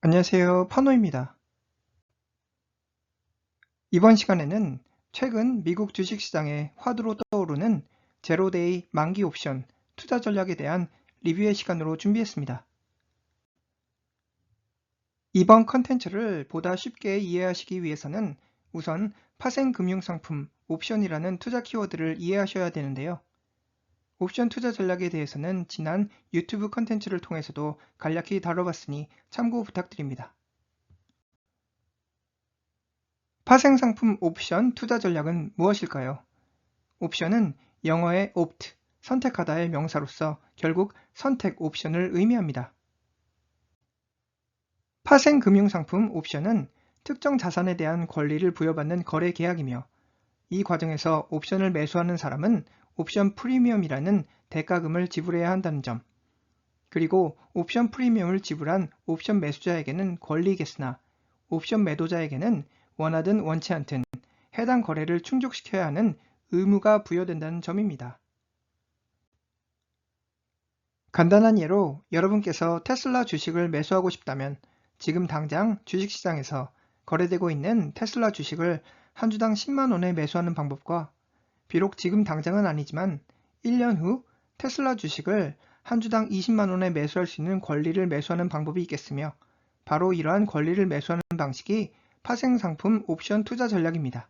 안녕하세요. 파노입니다. 이번 시간에는 최근 미국 주식시장에 화두로 떠오르는 제로데이 만기 옵션 투자 전략에 대한 리뷰의 시간으로 준비했습니다. 이번 컨텐츠를 보다 쉽게 이해하시기 위해서는 우선 파생금융상품 옵션이라는 투자 키워드를 이해하셔야 되는데요. 옵션 투자 전략에 대해서는 지난 유튜브 컨텐츠를 통해서도 간략히 다뤄봤으니 참고 부탁드립니다. 파생상품 옵션 투자 전략은 무엇일까요? 옵션은 영어의 opt, 선택하다의 명사로서 결국 선택 옵션을 의미합니다. 파생금융상품 옵션은 특정 자산에 대한 권리를 부여받는 거래 계약이며 이 과정에서 옵션을 매수하는 사람은 옵션 프리미엄이라는 대가금을 지불해야 한다는 점, 그리고 옵션 프리미엄을 지불한 옵션 매수자에게는 권리겠으나 옵션 매도자에게는 원하든 원치 않든 해당 거래를 충족시켜야 하는 의무가 부여된다는 점입니다. 간단한 예로 여러분께서 테슬라 주식을 매수하고 싶다면 지금 당장 주식시장에서 거래되고 있는 테슬라 주식을 한 주당 10만 원에 매수하는 방법과 비록 지금 당장은 아니지만 1년 후 테슬라 주식을 한 주당 20만 원에 매수할 수 있는 권리를 매수하는 방법이 있겠으며 바로 이러한 권리를 매수하는 방식이 파생상품 옵션 투자 전략입니다.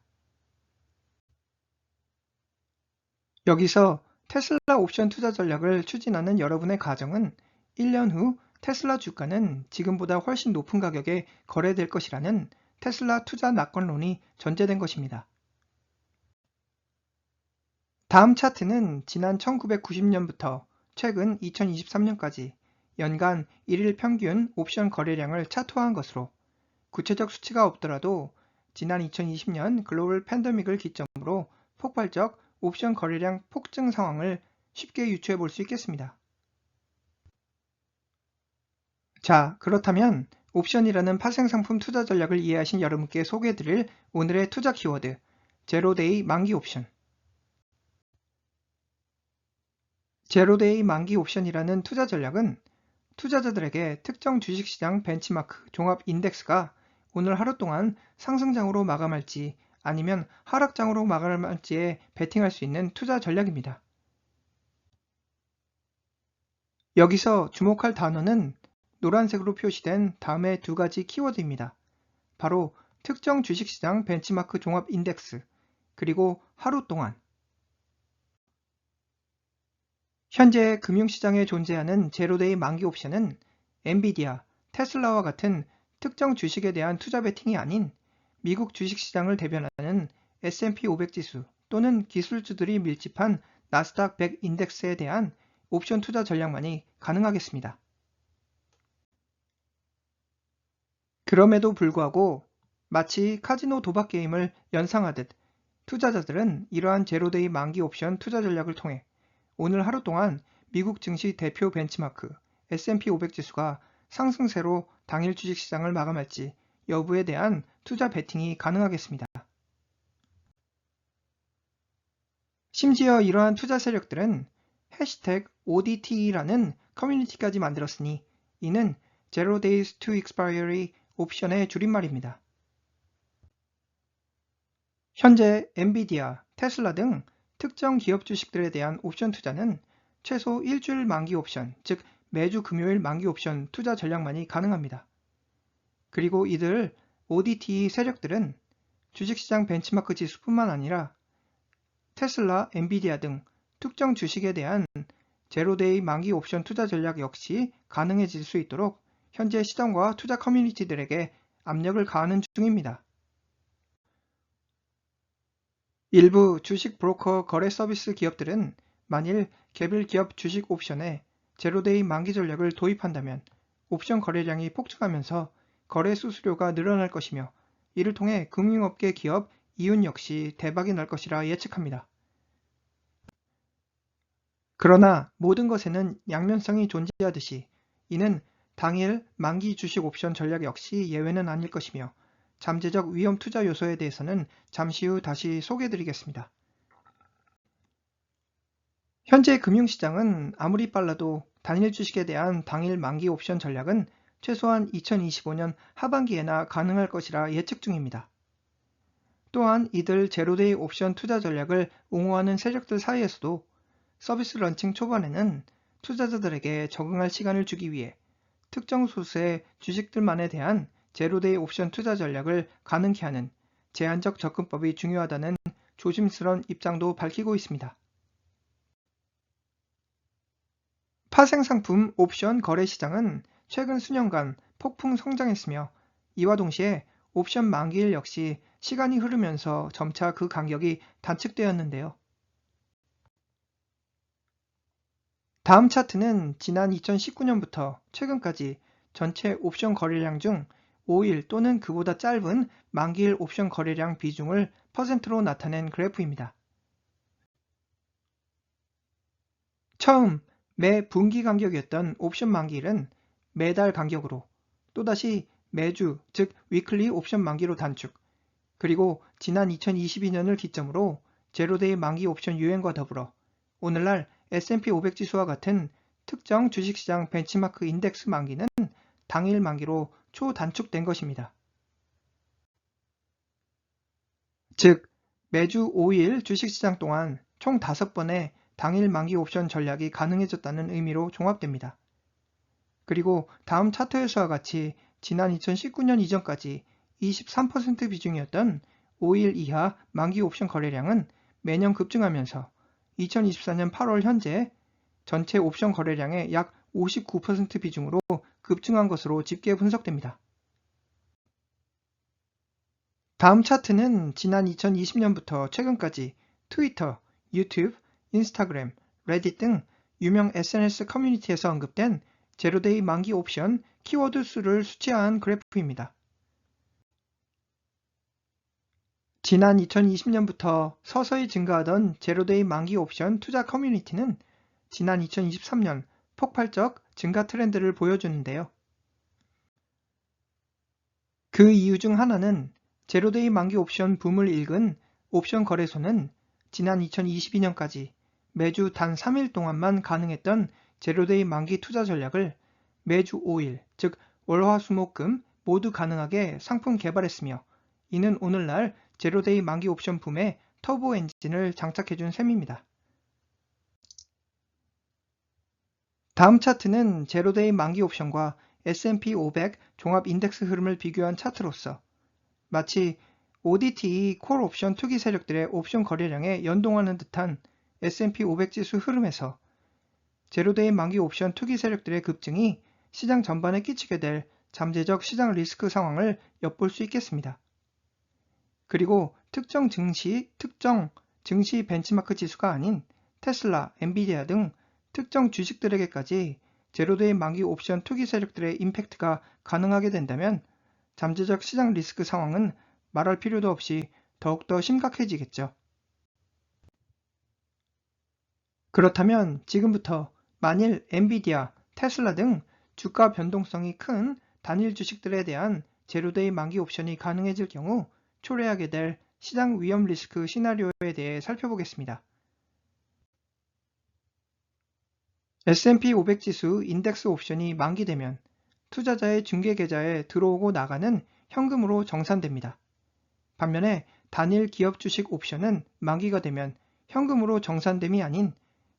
여기서 테슬라 옵션 투자 전략을 추진하는 여러분의 가정은 1년 후 테슬라 주가는 지금보다 훨씬 높은 가격에 거래될 것이라는 테슬라 투자 낙관론이 전제된 것입니다. 다음 차트는 지난 1990년부터 최근 2023년까지 연간 1일 평균 옵션 거래량을 차트화한 것으로 구체적 수치가 없더라도 지난 2020년 글로벌 팬데믹을 기점으로 폭발적 옵션 거래량 폭증 상황을 쉽게 유추해 볼 수 있겠습니다. 자, 그렇다면 옵션이라는 파생상품 투자 전략을 이해하신 여러분께 소개해 드릴 오늘의 투자 키워드, 제로데이 만기 옵션. 제로데이 만기 옵션이라는 투자 전략은 투자자들에게 특정 주식시장 벤치마크 종합 인덱스가 오늘 하루 동안 상승장으로 마감할지 아니면 하락장으로 마감할지에 베팅할 수 있는 투자 전략입니다. 여기서 주목할 단어는 노란색으로 표시된 다음의 두 가지 키워드입니다. 바로 특정 주식시장 벤치마크 종합 인덱스, 그리고 하루 동안. 현재 금융시장에 존재하는 제로데이 만기 옵션은 엔비디아, 테슬라와 같은 특정 주식에 대한 투자 베팅이 아닌 미국 주식시장을 대변하는 S&P 500 지수 또는 기술주들이 밀집한 나스닥 100 인덱스에 대한 옵션 투자 전략만이 가능하겠습니다. 그럼에도 불구하고 마치 카지노 도박 게임을 연상하듯 투자자들은 이러한 제로데이 만기 옵션 투자 전략을 통해 오늘 하루 동안 미국 증시 대표 벤치마크 S&P 500 지수가 상승세로 당일 주식시장을 마감할지 여부에 대한 투자 베팅이 가능하겠습니다. 심지어 이러한 투자 세력들은 해시태그 ODT라는 커뮤니티까지 만들었으니 이는 Zero Days to Expiry 옵션의 줄임말입니다. 현재 엔비디아, 테슬라 등 특정 기업 주식들에 대한 옵션 투자는 최소 일주일 만기 옵션, 즉 매주 금요일 만기 옵션 투자 전략만이 가능합니다. 그리고 이들 ODT 세력들은 주식시장 벤치마크 지수뿐만 아니라 테슬라, 엔비디아 등 특정 주식에 대한 제로데이 만기 옵션 투자 전략 역시 가능해질 수 있도록 현재 시장과 투자 커뮤니티들에게 압력을 가하는 중입니다. 일부 주식 브로커 거래 서비스 기업들은 만일 개별 기업 주식 옵션에 제로데이 만기 전략을 도입한다면 옵션 거래량이 폭증하면서 거래 수수료가 늘어날 것이며 이를 통해 금융업계 기업 이윤 역시 대박이 날 것이라 예측합니다. 그러나 모든 것에는 양면성이 존재하듯이 이는 당일 만기 주식 옵션 전략 역시 예외는 아닐 것이며 잠재적 위험 투자 요소에 대해서는 잠시 후 다시 소개해드리겠습니다. 현재 금융시장은 아무리 빨라도 단일 주식에 대한 당일 만기 옵션 전략은 최소한 2025년 하반기에나 가능할 것이라 예측 중입니다. 또한 이들 제로데이 옵션 투자 전략을 옹호하는 세력들 사이에서도 서비스 런칭 초반에는 투자자들에게 적응할 시간을 주기 위해 특정 소수의 주식들만에 대한 제로데이 옵션 투자 전략을 가능케 하는 제한적 접근법이 중요하다는 조심스런 입장도 밝히고 있습니다. 파생상품 옵션 거래 시장은 최근 수년간 폭풍 성장했으며 이와 동시에 옵션 만기일 역시 시간이 흐르면서 점차 그 간격이 단축되었는데요. 다음 차트는 지난 2019년부터 최근까지 전체 옵션 거래량 중 5일 또는 그보다 짧은 만기일 옵션 거래량 비중을 퍼센트로 나타낸 그래프입니다. 처음 매 분기 간격이었던 옵션 만기일은 매달 간격으로 또다시 매주 즉 위클리 옵션 만기로 단축, 그리고 지난 2022년을 기점으로 제로데이 만기 옵션 유행과 더불어 오늘날 S&P 500 지수와 같은 특정 주식시장 벤치마크 인덱스 만기는 당일 만기로 초단축된 것입니다. 즉 매주 5일 주식시장 동안 총 5번의 당일 만기 옵션 전략이 가능해졌다는 의미로 종합됩니다. 그리고 다음 차트에서와 같이 지난 2019년 이전까지 23% 비중이었던 5일 이하 만기 옵션 거래량은 매년 급증하면서 2024년 8월 현재 전체 옵션 거래량의 약 59% 비중으로 급증한 것으로 집계 분석됩니다. 다음 차트는 지난 2020년부터 최근까지 트위터, 유튜브, 인스타그램, 레딧 등 유명 SNS 커뮤니티에서 언급된 제로데이 만기 옵션 키워드 수를 수치화한 그래프입니다. 지난 2020년부터 서서히 증가하던 제로데이 만기 옵션 투자 커뮤니티는 지난 2023년 폭발적 증가 트렌드를 보여주는데요. 그 이유 중 하나는 제로데이 만기 옵션 붐을 일근 옵션 거래소는 지난 2022년까지 매주 단 3일 동안만 가능했던 제로데이 만기 투자 전략을 매주 5일, 즉 월화수목금 모두 가능하게 상품 개발했으며 이는 오늘날 제로데이 만기 옵션 붐에 터보 엔진을 장착해준 셈입니다. 다음 차트는 제로데이 만기 옵션과 S&P 500 종합 인덱스 흐름을 비교한 차트로서 마치 ODT 콜 옵션 투기 세력들의 옵션 거래량에 연동하는 듯한 S&P 500 지수 흐름에서 제로데이 만기 옵션 투기 세력들의 급증이 시장 전반에 끼치게 될 잠재적 시장 리스크 상황을 엿볼 수 있겠습니다. 그리고 특정 증시 벤치마크 지수가 아닌 테슬라, 엔비디아 등 특정 주식들에게까지 제로데이 만기 옵션 투기 세력들의 임팩트가 가능하게 된다면 잠재적 시장 리스크 상황은 말할 필요도 없이 더욱더 심각해지겠죠. 그렇다면 지금부터 만일 엔비디아, 테슬라 등 주가 변동성이 큰 단일 주식들에 대한 제로데이 만기 옵션이 가능해질 경우 초래하게 될 시장 위험 리스크 시나리오에 대해 살펴보겠습니다. S&P 500 지수 인덱스 옵션이 만기되면 투자자의 중개 계좌에 들어오고 나가는 현금으로 정산됩니다. 반면에 단일 기업 주식 옵션은 만기가 되면 현금으로 정산됨이 아닌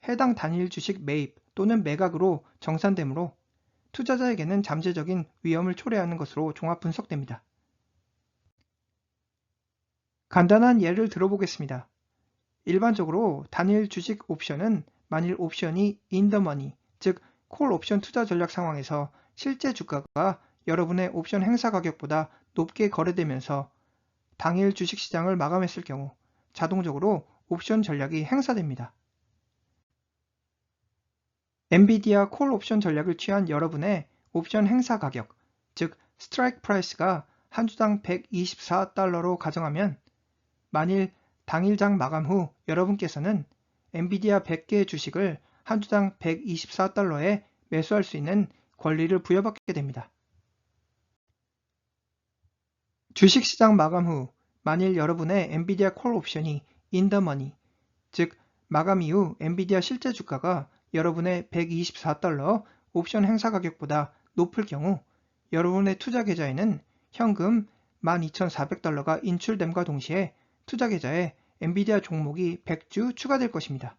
해당 단일 주식 매입 또는 매각으로 정산되므로 투자자에게는 잠재적인 위험을 초래하는 것으로 종합 분석됩니다. 간단한 예를 들어보겠습니다. 일반적으로 단일 주식 옵션은 만일 옵션이 in the money, 즉 콜 옵션 투자 전략 상황에서 실제 주가가 여러분의 옵션 행사 가격보다 높게 거래되면서 당일 주식시장을 마감했을 경우 자동적으로 옵션 전략이 행사됩니다. 엔비디아 콜 옵션 전략을 취한 여러분의 옵션 행사 가격, 즉 스트라이크 프라이스가 한 주당 124달러로 가정하면 만일 당일장 마감 후 여러분께서는 엔비디아 100개의 주식을 한 주당 124달러에 매수할 수 있는 권리를 부여받게 됩니다. 주식시장 마감 후 만일 여러분의 엔비디아 콜 옵션이 in the money, 즉 마감 이후 엔비디아 실제 주가가 여러분의 124달러 옵션 행사 가격보다 높을 경우 여러분의 투자 계좌에는 현금 12,400달러가 인출됨과 동시에 투자 계좌에 엔비디아 종목이 100주 추가될 것입니다.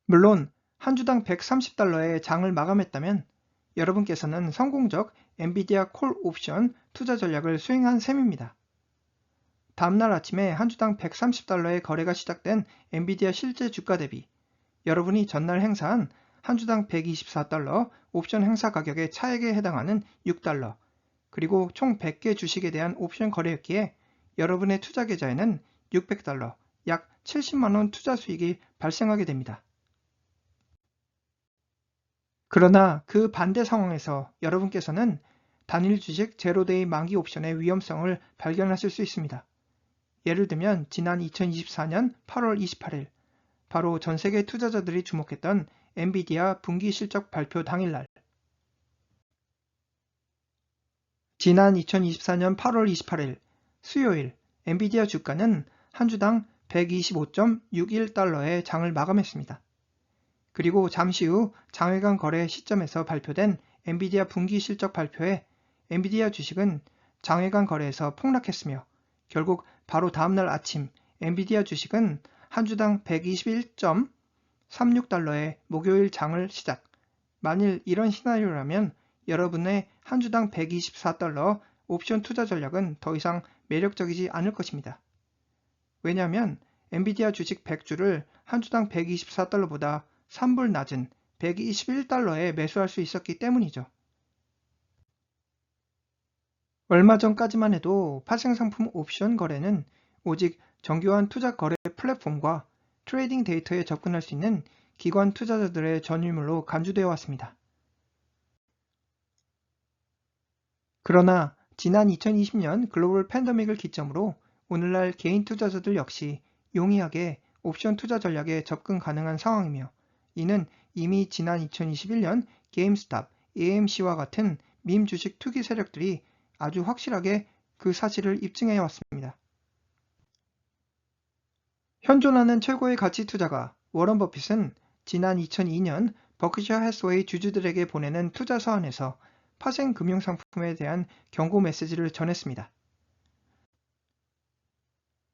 물론 한 주당 130달러의 장을 마감했다면 여러분께서는 성공적 엔비디아 콜 옵션 투자 전략을 수행한 셈입니다. 다음날 아침에 한 주당 130달러의 거래가 시작된 엔비디아 실제 주가 대비 여러분이 전날 행사한 한 주당 124달러 옵션 행사 가격의 차액에 해당하는 6달러, 그리고 총 100개 주식에 대한 옵션 거래였기에 여러분의 투자 계좌에는 600달러, 약 70만원 투자 수익이 발생하게 됩니다. 그러나 그 반대 상황에서 여러분께서는 단일 주식 제로데이 만기 옵션의 위험성을 발견하실 수 있습니다. 예를 들면 지난 2024년 8월 28일, 바로 전 세계 투자자들이 주목했던 엔비디아 분기 실적 발표 당일날, 지난 2024년 8월 28일 수요일 엔비디아 주가는 한 주당 125.61달러의 장을 마감했습니다. 그리고 잠시 후 장외간 거래 시점에서 발표된 엔비디아 분기 실적 발표에 엔비디아 주식은 장외간 거래에서 폭락했으며 결국 바로 다음날 아침 엔비디아 주식은 한 주당 121.36달러의 목요일 장을 시작. 만일 이런 시나리오라면 여러분의 한 주당 124달러 옵션 투자 전략은 더 이상 매력적이지 않을 것입니다. 왜냐하면 엔비디아 주식 100주를 한 주당 124달러보다 3불 낮은 121달러에 매수할 수 있었기 때문이죠. 얼마 전까지만 해도 파생상품 옵션 거래는 오직 정교한 투자 거래 플랫폼과 트레이딩 데이터에 접근할 수 있는 기관 투자자들의 전유물로 간주되어 왔습니다. 그러나 지난 2020년 글로벌 팬데믹을 기점으로 오늘날 개인 투자자들 역시 용이하게 옵션 투자 전략에 접근 가능한 상황이며, 이는 이미 지난 2021년 게임스탑, AMC와 같은 밈 주식 투기 세력들이 아주 확실하게 그 사실을 입증해 왔습니다. 현존하는 최고의 가치 투자가 워런 버핏은 지난 2002년 버크셔 해스웨이 주주들에게 보내는 투자 서한에서 파생 금융상품에 대한 경고 메시지를 전했습니다.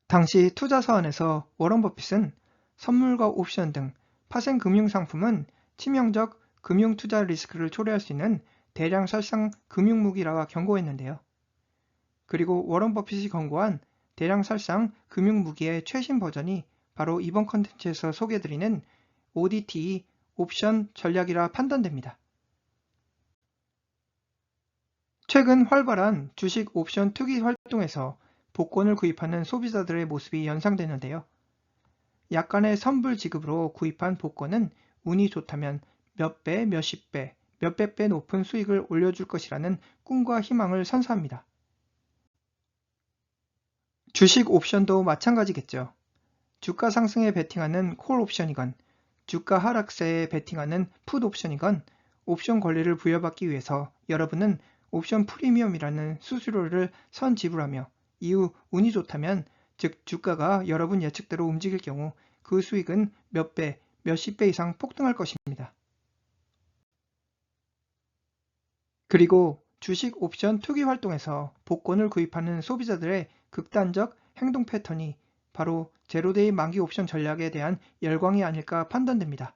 당시 투자 서한에서 워런 버핏은 선물과 옵션 등 파생 금융상품은 치명적 금융 투자 리스크를 초래할 수 있는 대량 살상 금융무기라 경고했는데요. 그리고 워런 버핏이 권고한 대량 살상 금융무기의 최신 버전이 바로 이번 컨텐츠에서 소개해드리는 ODT 옵션 전략이라 판단됩니다. 최근 활발한 주식 옵션 투기 활동에서 복권을 구입하는 소비자들의 모습이 연상되는데요. 약간의 선불 지급으로 구입한 복권은 운이 좋다면 몇 배, 몇십 배, 몇백 배 높은 수익을 올려줄 것이라는 꿈과 희망을 선사합니다. 주식 옵션도 마찬가지겠죠. 주가 상승에 베팅하는 콜 옵션이건 주가 하락세에 베팅하는 풋 옵션이건 옵션 권리를 부여받기 위해서 여러분은 옵션 프리미엄이라는 수수료를 선지불하며 이후 운이 좋다면, 즉 주가가 여러분 예측대로 움직일 경우 그 수익은 몇 배, 몇십 배 이상 폭등할 것입니다. 그리고 주식 옵션 투기 활동에서 복권을 구입하는 소비자들의 극단적 행동 패턴이 바로 제로데이 만기 옵션 전략에 대한 열광이 아닐까 판단됩니다.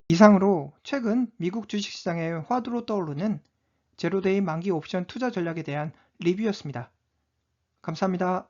이상으로 최근 미국 주식시장의 화두로 떠오르는 제로데이 만기 옵션 투자 전략에 대한 리뷰였습니다. 감사합니다.